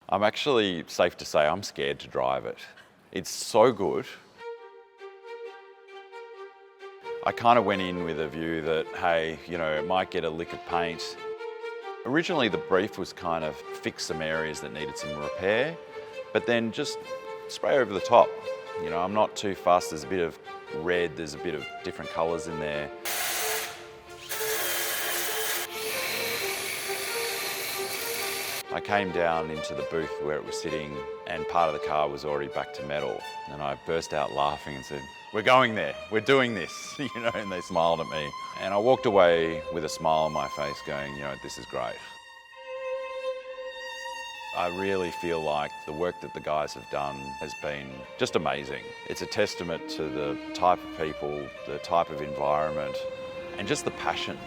I'm actually, safe to say, I'm scared to drive it. It's so good. I kind of went in with a view that, hey, you know, it might get a lick of paint. Originally, the brief was kind of fix some areas that needed some repair, but then just spray over the top. You know, I'm not too fussed. There's a bit of red, there's a bit of different colours in there. I came down into the booth where it was sitting and part of the car was already back to metal. And I burst out laughing and said, "We're going there, we're doing this," you know, and they smiled at me. And I walked away with a smile on my face going, you know, this is great. I really feel like the work that the guys have done has been just amazing. It's a testament to the type of people, the type of environment, and just the passion.